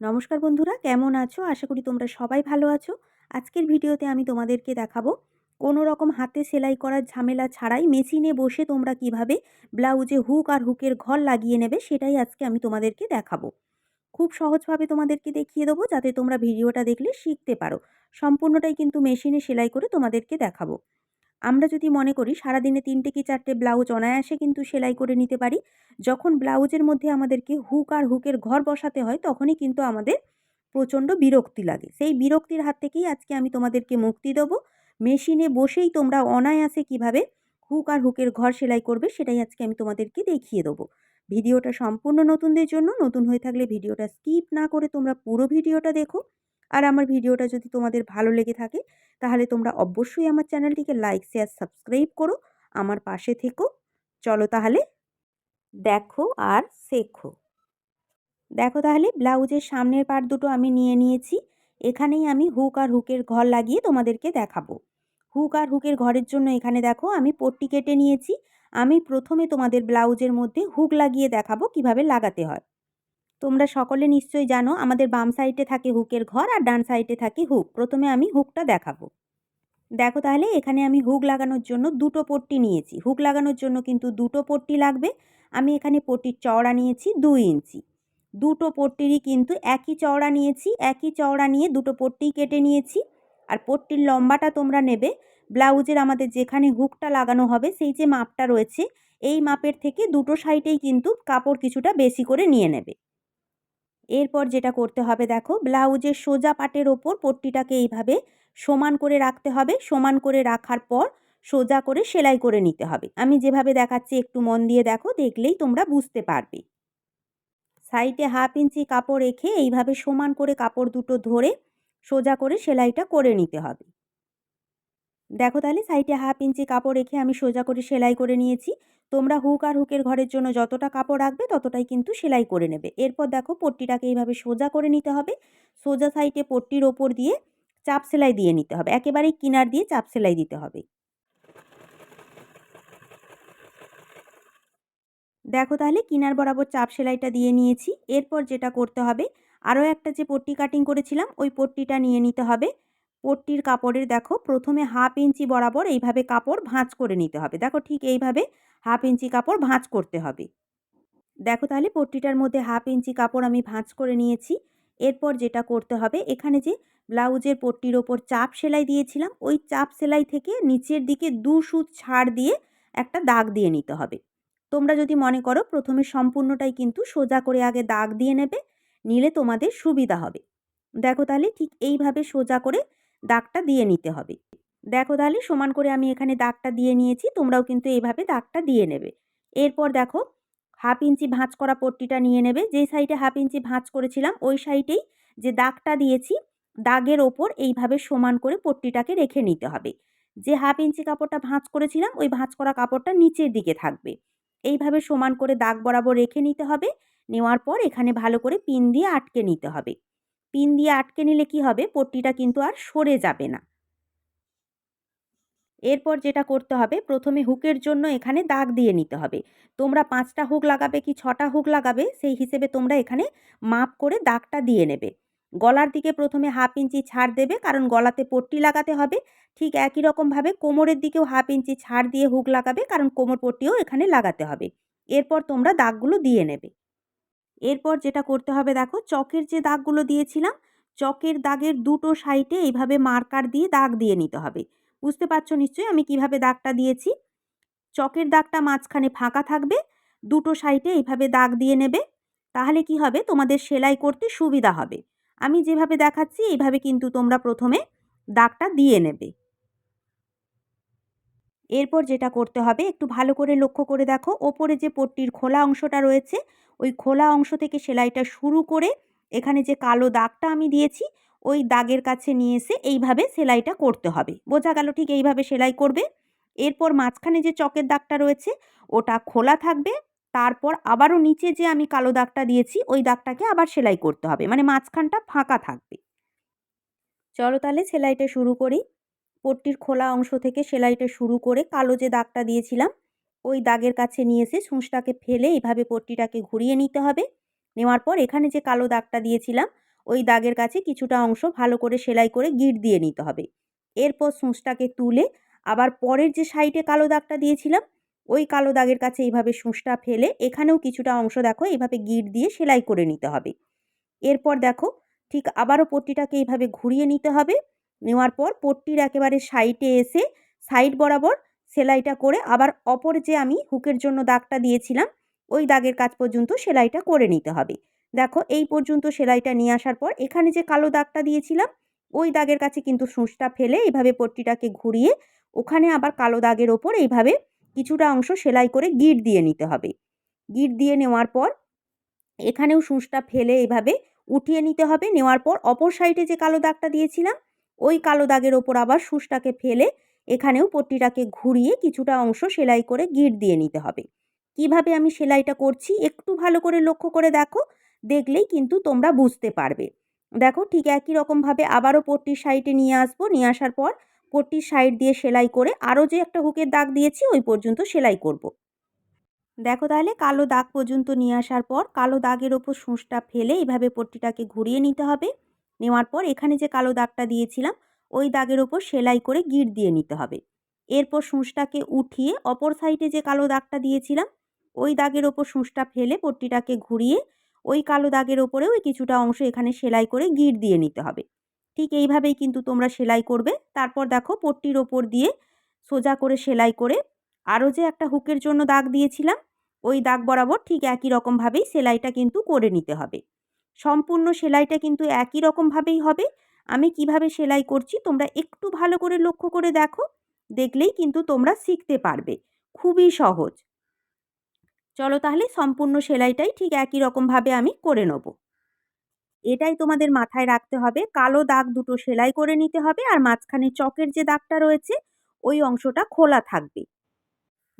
নমস্কার বন্ধুরা, কেমন আছো? আশা করি তোমরা সবাই ভালো আছো। আজকের ভিডিওতে আমি তোমাদেরকে দেখাবো কোনো রকম হাতে সেলাই করার ঝামেলা ছাড়াই মেশিনে বসে তোমরা কিভাবে ব্লাউজে হুক আর হুকের ঘর লাগিয়ে নেবে, সেটাই আজকে আমি তোমাদেরকে দেখাবো। খুব সহজভাবে তোমাদেরকে দেখিয়ে দেবো, যাতে তোমরা ভিডিওটা দেখলে শিখতে পারো। সম্পূর্ণটাই কিন্তু মেশিনে সেলাই করে তোমাদেরকে দেখাবো। আমরা যদি মনে করি সারাদিনে 3টে কি 4টে ব্লাউজ অনায়াসে কিন্তু সেলাই করে নিতে পারি। যখন ব্লাউজের মধ্যে আমাদেরকে হুক আর হুকের ঘর বসাতে হয়, তখনই কিন্তু আমাদের প্রচণ্ড বিরক্তি লাগে। সেই বিরক্তির হাত থেকেই আজকে আমি তোমাদেরকে মুক্তি দেবো। মেশিনে বসেই তোমরা অনায়াসে কিভাবে হুক আর হুকের ঘর সেলাই করবে, সেটাই আজকে আমি তোমাদেরকে দেখিয়ে দেবো। ভিডিওটা সম্পূর্ণ নতুনদের জন্য। নতুন হয়ে থাকলে ভিডিওটা স্কিপ না করে তোমরা পুরো ভিডিওটা দেখো। আর আমার ভিডিওটা যদি তোমাদের ভালো লেগে থাকে, তাহলে তোমরা অবশ্যই আমার চ্যানেলটিকে লাইক, শেয়ার, সাবস্ক্রাইব করো। আমার পাশে থেকো। চলো তাহলে দেখো আর শেখো। দেখো তাহলে ব্লাউজের সামনের পার্ট দুটো আমি নিয়ে নিয়েছি। এখানেই আমি হুক আর হুকের ঘর লাগিয়ে তোমাদেরকে দেখাবো। হুক আর হুকের ঘরের জন্য এখানে দেখো আমি পট্টি কেটে নিয়েছি। আমি প্রথমে তোমাদের ব্লাউজের মধ্যে হুক লাগিয়ে দেখাবো কিভাবে লাগাতে হয়। তোমরা সকলে নিশ্চয়ই জানো আমাদের বাম সাইডে থাকে হুকের ঘর আর ডান সাইডে থাকে হুক। প্রথমে আমি হুকটা দেখাবো। দেখো তাহলে এখানে আমি হুক লাগানোর জন্য দুটো পট্টি নিয়েছি। হুক লাগানোর জন্য কিন্তু দুটো পট্টি লাগবে। আমি এখানে পট্টির চওড়া নিয়েছি 2 ইঞ্চি। দুটো পট্টিরই কিন্তু একই চওড়া নিয়েছি। একই চওড়া নিয়ে দুটো পট্টি কেটে নিয়েছি। আর পট্টির লম্বাটা তোমরা নেবে ব্লাউজের আমাদের যেখানে হুকটা লাগানো হবে সেই যে মাপটা রয়েছে, এই মাপের থেকে দুটো সাইডেই কিন্তু কাপড় কিছুটা বেশি করে নিয়ে নেবে। এরপর যেটা করতে হবে দেখো, ব্লাউজের সোজা পাটের ওপর পট্টিটাকে এইভাবে সমান করে রাখতে হবে। সমান করে রাখার পর সোজা করে সেলাই করে নিতে হবে। আমি যেভাবে দেখাচ্ছি একটু মন দিয়ে দেখো, দেখলেই তোমরা বুঝতে পারবে। সাইডে 1/2 ইঞ্চি কাপড় রেখে এইভাবে সমান করে কাপড় দুটো ধরে সোজা করে সেলাইটা করে নিতে হবে। দেখো তাহলে সাইডে 1/2 ইঞ্চি কাপড় রেখে আমি সোজা করে সেলাই করে নিয়েছি। তোমরা হুক আর হুকের ঘরের জন্য যতটা কাপড় রাখবে ততটাই কিন্তু সেলাই করে নেবে। এরপর দেখো পট্টিটাকে এইভাবে সোজা করে নিতে হবে। সোজা সাইডে পট্টির ওপর দিয়ে চাপ সেলাই দিয়ে নিতে হবে। একেবারেই কিনার দিয়ে চাপ সেলাই দিতে হবে। দেখো তাহলে কিনার বরাবর চাপ সেলাইটা দিয়ে নিয়েছি। এরপর যেটা করতে হবে, আরও একটা যে পট্টি কাটিং করেছিলাম ওই পট্টিটা নিয়ে নিতে হবে। পট্টির কাপড়ের দেখো প্রথমে 1/2 ইঞ্চি বরাবর এইভাবে কাপড় ভাঁজ করে নিতে হবে। দেখো ঠিক এইভাবে 1/2 ইঞ্চি কাপড় ভাঁজ করতে হবে। দেখো তাহলে পট্টিটার মধ্যে 1/2 ইঞ্চি কাপড় আমি ভাঁজ করে নিয়েছি। এরপর যেটা করতে হবে, এখানে যে ব্লাউজের পট্টির ওপর চাপ সেলাই দিয়েছিলাম ওই চাপ সেলাই থেকে নিচের দিকে 2 সুত ছাড় দিয়ে একটা দাগ দিয়ে নিতে হবে। তোমরা যদি মনে করো প্রথমে সম্পূর্ণটাই কিন্তু সোজা করে আগে দাগ দিয়ে নেবে, নিলে তোমাদের সুবিধা হবে। দেখো তাহলে ঠিক এইভাবে সোজা করে দাগটা দিয়ে নিতে হবে। দেখো তাহলে সমান করে আমি এখানে দাগটা দিয়ে নিয়েছি। তোমরাও কিন্তু এইভাবে দাগটা দিয়ে নেবে। এরপর দেখো 1/2 ইঞ্চি ভাঁজ করা পট্টিটা নিয়ে নেবে। যেই সাইডে 1/2 ইঞ্চি ভাঁজ করেছিলাম ওই সাইডেই যে দাগটা দিয়েছি দাগের ওপর এইভাবে সমান করে পট্টিটাকে রেখে নিতে হবে। যে 1/2 ইঞ্চি কাপড়টা ভাঁজ করেছিলাম ওই ভাঁজ করা কাপড়টা নিচের দিকে থাকবে। এইভাবে সমান করে দাগ বরাবর রেখে নিতে হবে। নেওয়ার পর এখানে ভালো করে পিন দিয়ে আটকে নিতে হবে। পিন দিয়ে আটকে নিলে কি হবে, পট্টিটা কিন্তু আর সরে যাবে না। এরপর যেটা করতে হবে, প্রথমে হুকের জন্য এখানে দাগ দিয়ে নিতে হবে। তোমরা 5টা হুক লাগাবে কি 6টা হুক লাগাবে সেই হিসেবে তোমরা এখানে মাপ করে দাগটা দিয়ে নেবে। গলার দিকে প্রথমে 1/2 ইঞ্চি ছাড় দেবে, কারণ গলাতে পট্টি লাগাতে হবে। ঠিক একই রকমভাবে কোমরের দিকেও 1/2 ইঞ্চি ছাড় দিয়ে হুক লাগাবে, কারণ কোমর পট্টিও এখানে লাগাতে হবে। এরপর তোমরা দাগগুলো দিয়ে নেবে। এরপর যেটা করতে হবে দেখো, চকের যে দাগগুলো দিয়েছিলাম চকের দাগের দুটো সাইডে এইভাবে মার্কার দিয়ে দাগ দিয়ে নিতে হবে। বুঝতে পারছো নিশ্চয়ই আমি কিভাবে দাগটা দিয়েছি। চকের দাগটা মাঝখানে ফাঁকা থাকবে, দুটো সাইডে এইভাবে দাগ দিয়ে নেবে। তাহলে কি হবে, তোমাদের সেলাই করতে সুবিধা হবে। আমি যেভাবে দেখাচ্ছি এইভাবে কিন্তু তোমরা প্রথমে দাগটা দিয়ে নেবে। এরপর যেটা করতে হবে, একটু ভালো করে লক্ষ্য করে দেখো, ওপরে যে পট্টির খোলা অংশটা রয়েছে ওই খোলা অংশ থেকে সেলাইটা শুরু করে এখানে যে কালো দাগটা আমি দিয়েছি ওই দাগের কাছে নিয়ে এসে এইভাবে সেলাইটা করতে হবে। বোঝা গেল? ঠিক এইভাবে সেলাই করবে। এরপর মাঝখানে যে চকের দাগটা রয়েছে ওটা খোলা থাকবে। তারপর আবারও নিচে যে আমি কালো দাগটা দিয়েছি ওই দাগটাকে আবার সেলাই করতে হবে, মানে মাঝখানটা ফাঁকা থাকবে। চলো তাহলে সেলাইটা শুরু করি। পট্টির খোলা অংশ থেকে সেলাইটা শুরু করে কালো যে দাগটা দিয়েছিলাম ওই দাগের কাছে নিয়ে এসে সূঁচটাকে ফেলে এইভাবে পট্টিটাকে ঘুরিয়ে নিতে হবে। নেওয়ার পর এখানে যে কালো দাগটা দিয়েছিলাম ওই দাগের কাছে কিছুটা অংশ ভালো করে সেলাই করে গিঁট দিয়ে নিতে হবে। এরপর সূঁচটাকে তুলে আবার পরের যে সাইডে কালো দাগটা দিয়েছিলাম ওই কালো দাগের কাছে এইভাবে সূঁচটা ফেলে এখানেও কিছুটা অংশ দেখো এইভাবে গিঁট দিয়ে সেলাই করে নিতে হবে। এরপর দেখো ঠিক আবারও পট্টিটাকে এইভাবে ঘুরিয়ে নিতে হবে। নেওয়ার পর পট্টির একেবারে সাইডে এসে সাইড বরাবর সেলাইটা করে আবার অপর যে আমি হুকের জন্য দাগটা দিয়েছিলাম ওই দাগের কাছ পর্যন্ত সেলাইটা করে নিতে হবে। দেখো এই পর্যন্ত সেলাইটা নিয়ে আসার পর এখানে যে কালো দাগটা দিয়েছিলাম ওই দাগের কাছে কিন্তু সূঁচটা ফেলে এইভাবে পট্টিটাকে ঘুরিয়ে ওখানে আবার কালো দাগের ওপর এইভাবে কিছুটা অংশ সেলাই করে গিঁট দিয়ে নিতে হবে। গিঁট দিয়ে নেওয়ার পর এখানেও সূঁচটা ফেলে এইভাবে উঠিয়ে নিতে হবে। নেওয়ার পর অপর সাইডে যে কালো দাগটা দিয়েছিলাম ওই কালো দাগের ওপর আবার সূঁচটাকে ফেলে এখানেও পট্টিটাকে ঘুরিয়ে কিছুটা অংশ সেলাই করে গিঁট দিয়ে নিতে হবে। কিভাবে আমি সেলাইটা করছি একটু ভালো করে লক্ষ্য করে দেখো, দেখলেই কিন্তু তোমরা বুঝতে পারবে। দেখো ঠিক একই রকমভাবে আবারও পট্টির সাইডে নিয়ে আসবো। নিয়ে আসার পর পট্টির সাইড দিয়ে সেলাই করে আরও যে একটা হুকের দাগ দিয়েছি ওই পর্যন্ত সেলাই করব। দেখো তাহলে কালো দাগ পর্যন্ত নিয়ে আসার পর কালো দাগের ওপর সূঁচটা ফেলে এইভাবে পট্টিটাকে ঘুরিয়ে নিতে হবে। নেওয়ার পর এখানে যে কালো দাগটা দিয়েছিলাম ওই দাগের ওপর সেলাই করে গিঁট দিয়ে নিতে হবে। এরপর সূঁচটাকে উঠিয়ে অপর সাইডে যে কালো দাগটা দিয়েছিলাম ওই দাগের ওপর সূঁচটা ফেলে পট্টিটাকে ঘুরিয়ে ওই কালো দাগের ওপরেও কিছুটা অংশ এখানে সেলাই করে গিঁট দিয়ে নিতে হবে। ঠিক এইভাবেই কিন্তু তোমরা সেলাই করবে। তারপর দেখো পট্টির ওপর দিয়ে সোজা করে সেলাই করে আরও যে একটা হুকের জন্য দাগ দিয়েছিলাম ওই দাগ বরাবর ঠিক একই রকমভাবেই সেলাইটা কিন্তু করে নিতে হবে। সম্পূর্ণ সেলাইটা কিন্তু একই রকমভাবেই হবে। আমি কিভাবে সেলাই করছি তোমরা একটু ভালো করে লক্ষ্য করে দেখো, দেখলেই কিন্তু তোমরা শিখতে পারবে। খুবই সহজ। চলো তাহলে সম্পূর্ণ সেলাইটাই ঠিক একই রকমভাবে আমি করে নেব। এটাই তোমাদের মাথায় রাখতে হবে, কালো দাগ দুটো সেলাই করে নিতে হবে আর মাঝখানে চকের যে দাগটা রয়েছে ওই অংশটা খোলা থাকবে।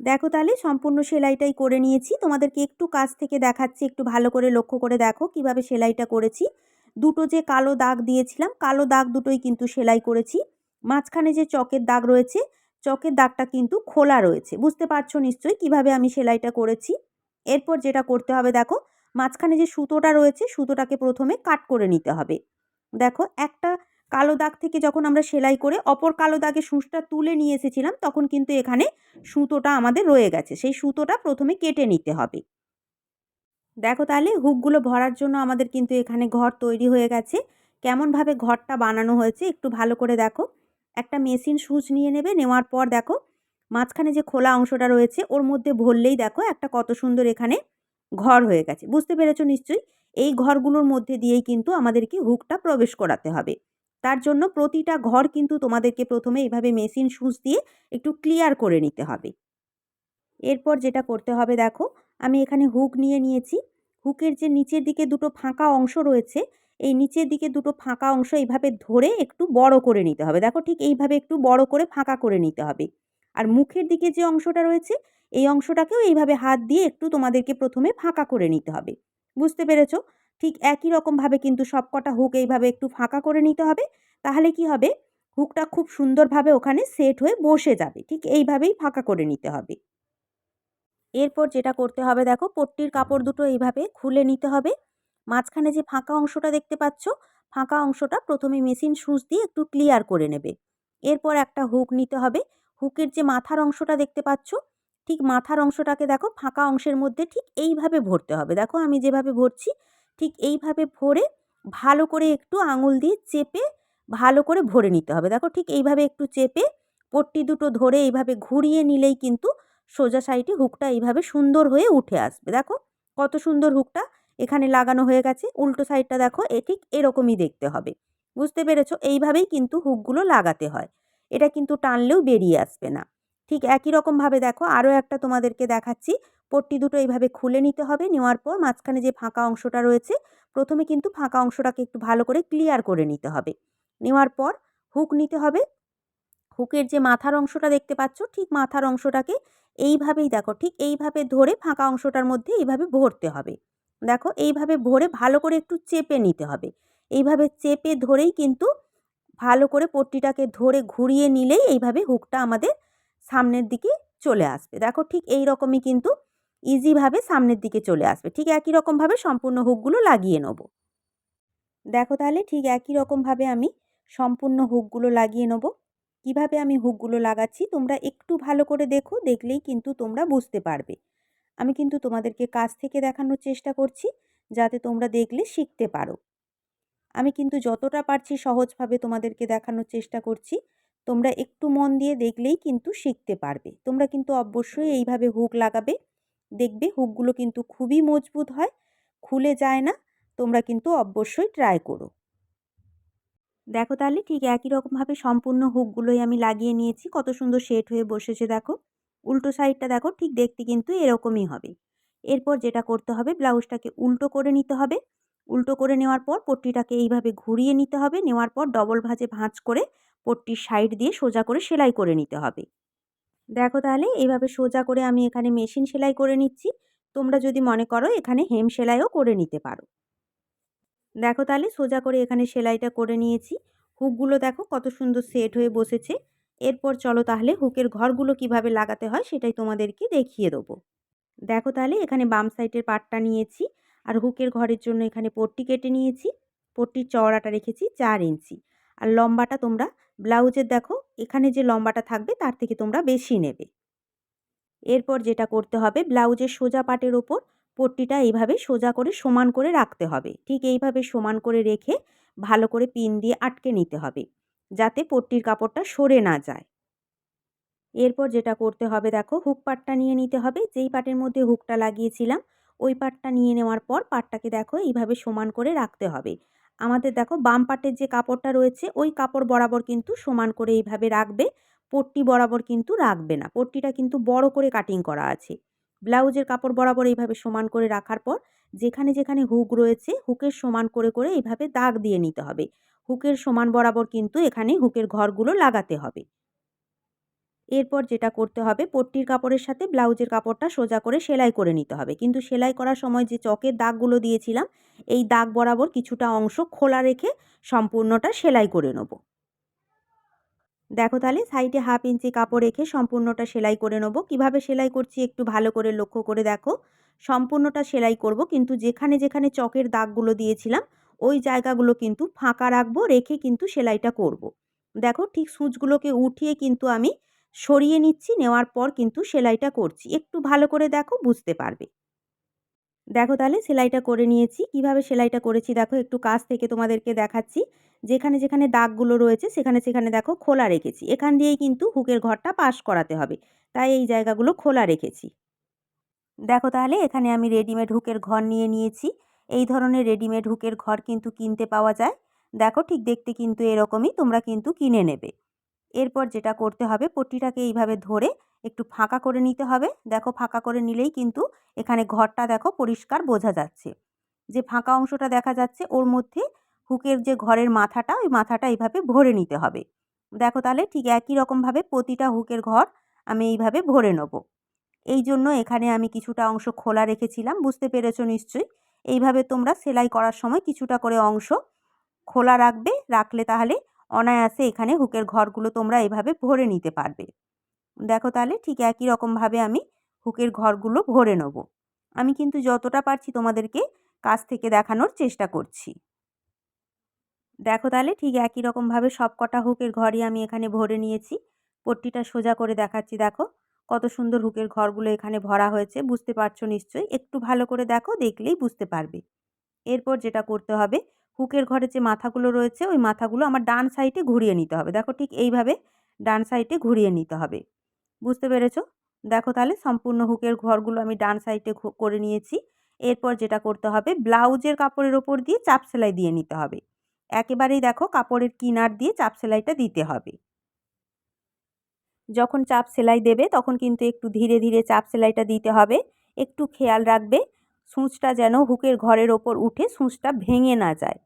দেখো তাহলে সম্পূর্ণ সেলাইটাই করে নিয়েছি। তোমাদেরকে একটু কাছ থেকে দেখাচ্ছি, একটু ভালো করে লক্ষ্য করে দেখো কিভাবে সেলাইটা করেছি। দুটো যে কালো দাগ দিয়েছিলাম কালো দাগ দুটোই কিন্তু সেলাই করেছি। মাঝখানে যে চকের দাগ রয়েছে চকের দাগটা কিন্তু খোলা রয়েছে। বুঝতে পারছো নিশ্চয়ই কিভাবে আমি সেলাইটা করেছি। এরপর যেটা করতে হবে দেখো মাঝখানে যে সুতোটা রয়েছে সুতোটাকে প্রথমে কাট করে নিতে হবে। দেখো একটা কালো দাগ থেকে যখন আমরা সেলাই করে অপর কালো দাগে সূঁচটা তুলে নিয়ে এসেছিলাম তখন কিন্তু এখানে সুতোটা আমাদের রয়ে গেছে, সেই সুতোটা প্রথমে কেটে নিতে হবে। দেখো তাহলে হুকগুলো ভরার জন্য আমাদের কিন্তু এখানে ঘর তৈরি হয়ে গেছে। কেমনভাবে ঘরটা বানানো হয়েছে একটু ভালো করে দেখো। একটা মেশিন সুচ নিয়ে নেবে, নেওয়ার পর দেখো মাঝখানে যে খোলা অংশটা রয়েছে ওর মধ্যে ভরলেই দেখো একটা কত সুন্দর এখানে ঘর হয়ে গেছে। বুঝতে পেরেছো নিশ্চয়ই। এই ঘরগুলোর মধ্যে দিয়েই কিন্তু আমাদেরকে হুকটা প্রবেশ করাতে হবে। তার জন্য প্রতিটা ঘর কিন্তু তোমাদেরকে প্রথমে এভাবে মেশিন সুচ দিয়ে একটু ক্লিয়ার করে নিতে হবে। এরপর যেটা করতে হবে দেখো আমি এখানে হুক নিয়ে নিয়েছি। হুকের যে নিচের দিকে দুটো ফাঁকা অংশ রয়েছে এই নিচের দিকে দুটো ফাঁকা অংশ এইভাবে ধরে একটু বড় করে নিতে হবে। দেখো ঠিক এইভাবে একটু বড় করে ফাঁকা করে নিতে হবে। আর মুখের দিকে যে অংশটা রয়েছে এই অংশটাকেও এইভাবে হাত দিয়ে একটু তোমাদেরকে প্রথমে ফাঁকা করে নিতে হবে। বুঝতে পেরেছো? ঠিক একই রকমভাবে কিন্তু সবকটা হুক এইভাবে একটু ফাঁকা করে নিতে হবে। তাহলে কি হবে, হুকটা খুব সুন্দরভাবে ওখানে সেট হয়ে বসে যাবে। ঠিক এইভাবেই ফাঁকা করে নিতে হবে। এরপর যেটা করতে হবে দেখো পট্টির কাপড় দুটো এইভাবে খুলে নিতে হবে। মাঝখানে যে ফাঁকা অংশটা দেখতে পাচ্ছ ফাঁকা অংশটা প্রথমে মেশিন সুচ দিয়ে একটু ক্লিয়ার করে নেবে। এরপর একটা হুক নিতে হবে। হুকের যে মাথার অংশটা দেখতে পাচ্ছ ঠিক মাথার অংশটাকে দেখো ফাঁকা অংশের মধ্যে ঠিক এইভাবে ভরতে হবে। দেখো আমি যেভাবে ভরছি ঠিক এইভাবে ভরে ভালো করে একটু আঙুল দিয়ে চেপে ভালো করে ভরে নিতে হবে। দেখো ঠিক এইভাবে একটু চেপে পট্টি দুটো ধরে এইভাবে ঘুরিয়ে নিলেই কিন্তু সোজা সাইডে হুকটা এইভাবে সুন্দর হয়ে উঠে আসবে। দেখো কত সুন্দর হুকটা এখানে লাগানো হয়ে গেছে। উল্টো সাইডটা দেখো ঠিক এরকমই দেখতে হবে। বুঝতে পেরেছো? এইভাবেই কিন্তু হুকগুলো লাগাতে হয়। এটা কিন্তু টানলেও বেরিয়ে আসবে না। ঠিক একই রকমভাবে দেখো আরও একটা তোমাদেরকে দেখাচ্ছি। পট্টি দুটো এইভাবে খুলে নিতে হবে। নেওয়ার পর মাঝখানে যে ফাঁকা অংশটা রয়েছে প্রথমে কিন্তু ফাঁকা অংশটাকে একটু ভালো করে ক্লিয়ার করে নিতে হবে। নেওয়ার পর হুক নিতে হবে। হুকের যে মাথার অংশটা দেখতে পাচ্ছ ঠিক মাথার অংশটাকে এইভাবেই দেখো ঠিক এইভাবে ধরে ফাঁকা অংশটার মধ্যে এইভাবে ভরতে হবে। দেখো এইভাবে ভরে ভালো করে একটু চেপে নিতে হবে। এইভাবে চেপে ধরেই কিন্তু ভালো করে পট্টিটাকে ধরে ঘুরিয়ে নিলেই এইভাবে হুকটা আমাদের সামনের দিকে চলে আসবে। দেখো ঠিক এই রকমই কিন্তু ইজিভাবে সামনের দিকে চলে আসবে। ঠিক একই রকমভাবে সম্পূর্ণ হুকগুলো লাগিয়ে নেব। দেখো তাহলে ঠিক একই রকমভাবে আমি সম্পূর্ণ হুকগুলো লাগিয়ে নেব। কিভাবে আমি হুকগুলো লাগাচ্ছি তোমরা একটু ভালো করে দেখো, দেখলেই কিন্তু তোমরা বুঝতে পারবে। আমি কিন্তু তোমাদেরকে কাছ থেকে দেখানোর চেষ্টা করছি যাতে তোমরা দেখলে শিখতে পারো। আমি কিন্তু যতটা পারছি সহজভাবে তোমাদেরকে দেখানোর চেষ্টা করছি। তোমরা একটু মন দিয়ে দেখলেই কিন্তু শিখতে পারবে। তোমরা কিন্তু অবশ্যই এইভাবে হুক লাগাবে। দেখবে হুকগুলো কিন্তু খুবই মজবুত হয়, খুলে যায় না। তোমরা কিন্তু অবশ্যই ট্রাই করো। দেখো তাহলে ঠিক একই রকমভাবে সম্পূর্ণ হুকগুলোই আমি লাগিয়ে নিয়েছি। কত সুন্দর সেট হয়ে বসেছে দেখো। উল্টো সাইডটা দেখো ঠিক দেখতে কিন্তু এরকমই হবে। এরপর যেটা করতে হবে ব্লাউজটাকে উল্টো করে নিতে হবে। উল্টো করে নেওয়ার পর পট্টিটাকে এইভাবে ঘুরিয়ে নিতে হবে। নেওয়ার পর ডবল ভাঁজ করে পট্টির সাইড দিয়ে সোজা করে সেলাই করে নিতে হবে। দেখো তাহলে এইভাবে সোজা করে আমি এখানে মেশিন সেলাই করে নিচ্ছি। তোমরা যদি মনে করো এখানে হেম সেলাইও করে নিতে পারো। দেখো তাহলে সোজা করে এখানে সেলাইটা করে নিয়েছি। হুকগুলো দেখো কত সুন্দর সেট হয়ে বসেছে। এরপর চলো তাহলে হুকের ঘরগুলো কিভাবে লাগাতে হয় সেটাই তোমাদেরকে দেখিয়ে দেবো। দেখো তাহলে এখানে বাম সাইডের পার্টটা নিয়েছি আর হুকের ঘরের জন্য এখানে পট্টি কেটে নিয়েছি। পট্টির চওড়াটা রেখেছি 4 ইঞ্চি আর লম্বাটা তোমরা ব্লাউজের দেখো এখানে যে লম্বাটা থাকবে তার থেকে তোমরা বেশি নেবে। এরপর যেটা করতে হবে ব্লাউজের সোজা পাটের ওপর পট্টিটা এইভাবে সোজা করে সমান করে রাখতে হবে। ঠিক এইভাবে সমান করে রেখে ভালো করে পিন দিয়ে আটকে নিতে হবে যাতে পট্টির কাপড়টা সরে না যায়। এরপর যেটা করতে হবে দেখো হুক পাটটা নিয়ে নিতে হবে। যেই পাটের মধ্যে হুকটা লাগিয়েছিলাম ওই পাটটা নিয়ে নেওয়ার পর পাটটাকে দেখো এইভাবে সমান করে রাখতে হবে। আমাদের দেখো বাম পাটের যে কাপড়টা রয়েছে ওই কাপড় বরাবর কিন্তু সমান করে এইভাবে রাখবে। পট্টি বরাবর কিন্তু রাখবে না, পট্টিটা কিন্তু বড় করে কাটিং করা আছে। ব্লাউজের কাপড় বরাবর এইভাবে সমান করে রাখার পর যেখানে যেখানে হুক রয়েছে হুকের সমান করে করে এইভাবে দাগ দিয়ে নিতে হবে। হুকের সমান বরাবর কিন্তু এখানে হুকের ঘরগুলো লাগাতে হবে। এরপর যেটা করতে হবে পট্টির কাপড়ের সাথে ব্লাউজের কাপড়টা সোজা করে সেলাই করে নিতে হবে। কিন্তু সেলাই করার সময় যে চকের দাগগুলো দিয়েছিলাম এই দাগ বরাবর কিছুটা অংশ খোলা রেখে সম্পূর্ণটা সেলাই করে নেব। দেখো তাহলে সাইডে 1/2 ইঞ্চি কাপড় রেখে সম্পূর্ণটা সেলাই করে নেব। কিভাবে সেলাই করছি একটু ভালো করে লক্ষ্য করে দেখো। সম্পূর্ণটা সেলাই করব কিন্তু যেখানে যেখানে চকের দাগগুলো দিয়েছিলাম ওই জায়গাগুলো কিন্তু ফাঁকা রাখবো, রেখে কিন্তু সেলাইটা করব। দেখো ঠিক সূচগুলোকে উঠিয়ে কিন্তু আমি সরিয়ে নিচ্ছি, নেওয়ার পর কিন্তু সেলাইটা করছি। একটু ভালো করে দেখো, বুঝতে পারবে। দেখো তাহলে সেলাইটা করে নিয়েছি। কিভাবে সেলাইটা করেছি দেখো একটু কাছ থেকে তোমাদেরকে দেখাচ্ছি। যেখানে যেখানে দাগগুলো রয়েছে সেখানে সেখানে দেখো খোলা রেখেছি। এখান দিয়েই কিন্তু হুকের ঘরটা পাশ করাতে হবে, তাই এই জায়গাগুলো খোলা রেখেছি। দেখো তাহলে এখানে আমি রেডিমেড হুকের ঘর নিয়ে নিয়েছি। এই ধরনের রেডিমেড হুকের ঘর কিন্তু কিনতে পাওয়া যায়। দেখো ঠিক দেখতে কিন্তু এরকমই, তোমরা কিন্তু কিনে নেবে। এরপর যেটা করতে হবে পট্টিটাকে এইভাবে ধরে একটু ফাঁকা করে নিতে হবে। দেখো ফাঁকা করে নিলেই কিন্তু এখানে ঘরটা দেখো পরিষ্কার বোঝা যাচ্ছে। যে ফাঁকা অংশটা দেখা যাচ্ছে ওর মধ্যে হুকের যে ঘরের মাথাটা ওই মাথাটা এইভাবে ভরে নিতে হবে। দেখো তাহলে ঠিক একই রকমভাবে প্রতিটা হুকের ঘর আমি এইভাবে ভরে নেব। এই জন্য এখানে আমি কিছুটা অংশ খোলা রেখেছিলাম, বুঝতে পেরেছো নিশ্চয়ই। এইভাবে তোমরা সেলাই করার সময় কিছুটা করে অংশ খোলা রাখবে, রাখলে তাহলে অনায়াসে এখানে হুকের ঘরগুলো তোমরা এভাবে ভরে নিতে পারবে। দেখো তাহলে ঠিক একই রকমভাবে আমি হুকের ঘরগুলো ভরে নেব। আমি কিন্তু যতটা পারছি তোমাদেরকে কাছ থেকে দেখানোর চেষ্টা করছি। দেখো তাহলে ঠিক একই রকমভাবে সব কটা হুকের ঘরই আমি এখানে ভরে নিয়েছি। পট্টিটা সোজা করে দেখাচ্ছি দেখো কত সুন্দর হুকের ঘরগুলো এখানে ভরা হয়েছে, বুঝতে পারছো নিশ্চয়ই। একটু ভালো করে দেখো, দেখলেই বুঝতে পারবে। এরপর যেটা করতে হবে হুকের ঘরে যে মাথাগুলো রয়েছে ওই মাথাগুলো আমার ডান সাইডে ঘুরিয়ে নিতে হবে। দেখো ঠিক এইভাবে ডান সাইডে ঘুরিয়ে নিতে হবে, বুঝতে পেরেছো। দেখো তাহলে সম্পূর্ণ হুকের ঘরগুলো আমি ডান সাইডে করে নিয়েছি। এরপর যেটা করতে হবে ব্লাউজের কাপড়ের ওপর দিয়ে চাপ সেলাই দিয়ে নিতে হবে। একেবারেই দেখো কাপড়ের কিনার দিয়ে চাপ সেলাইটা দিতে হবে। যখন চাপ সেলাই দেবে তখন কিন্তু একটু ধীরে ধীরে চাপ সেলাইটা দিতে হবে। একটু খেয়াল রাখবে সূঁচটা যেন হুকের ঘরের ওপর উঠে সূঁচটা ভেঙে না যায়।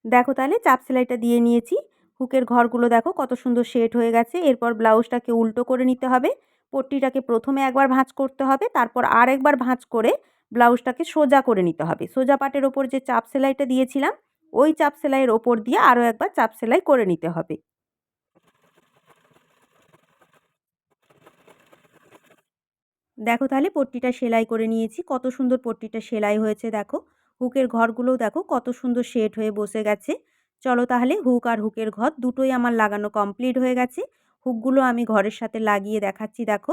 দেখো তাহলে চাপ সেলাইটা দিয়ে নিয়েছি। হুকের ঘরগুলো দেখো কত সুন্দর সেট হয়ে গেছে। এরপর ব্লাউজটাকে উল্টো করে নিতে হবে। পট্টিটাকে প্রথমে একবার ভাঁজ করতে হবে, তারপর আর একবার ভাঁজ করে ব্লাউজটাকে সোজা করে নিতে হবে। সোজা পাটের ওপর যে চাপ সেলাইটা দিয়েছিলাম ওই চাপ সেলাইয়ের ওপর দিয়ে আরও একবার চাপ সেলাই করে নিতে হবে। দেখো তাহলে পট্টিটা সেলাই করে নিয়েছি। কত সুন্দর পট্টিটা সেলাই হয়েছে দেখো। হুকের ঘরগুলোও দেখো কত সুন্দর সেট হয়ে বসে গেছে। চলো তাহলে হুক আর হুকের ঘর দুটোই আমার লাগানো কমপ্লিট হয়ে গেছে। হুকগুলো আমি ঘরের সাথে লাগিয়ে দেখাচ্ছি দেখো।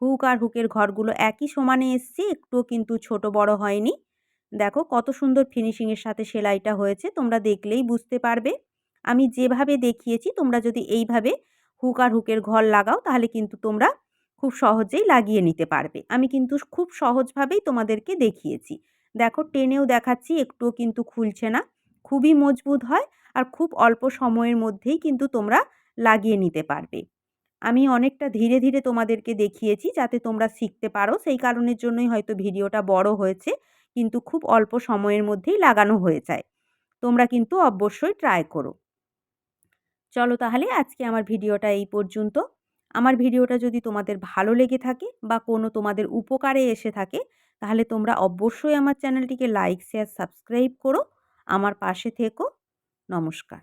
হুক আর হুকের ঘরগুলো একই সমানে এসছে, একটুও কিন্তু ছোট বড় হয়নি। দেখো কত সুন্দর ফিনিশিংয়ের সাথে সেলাইটা হয়েছে, তোমরা দেখলেই বুঝতে পারবে। আমি যেভাবে দেখিয়েছি তোমরা যদি এইভাবে হুক আর হুকের ঘর লাগাও তাহলে কিন্তু তোমরা খুব সহজেই লাগিয়ে নিতে পারবে। আমি কিন্তু খুব সহজভাবেই তোমাদেরকে দেখিয়েছি। দেখো টেনেও দেখাচ্ছি, একটুও কিন্তু খুলছে না, খুবই মজবুত হয় আর খুব অল্প সময়ের মধ্যেই কিন্তু তোমরা লাগিয়ে নিতে পারবে। আমি অনেকটা ধীরে ধীরে তোমাদেরকে দেখিয়েছি যাতে তোমরা শিখতে পারো, সেই কারণের জন্যই হয়তো ভিডিওটা বড় হয়েছে, কিন্তু খুব অল্প সময়ের মধ্যেই লাগানো হয়ে যায়। তোমরা কিন্তু অবশ্যই ট্রাই করো। চলো তাহলে আজকে আমার ভিডিওটা এই পর্যন্ত। আমার ভিডিওটা যদি তোমাদের ভালো লেগে থাকে বা কোনো তোমাদের উপকারে এসে থাকে তাহলে তোমরা অবশ্যই আমার চ্যানেলটিকে লাইক, শেয়ার, সাবস্ক্রাইব করো। আমার পাশে থেকো। নমস্কার।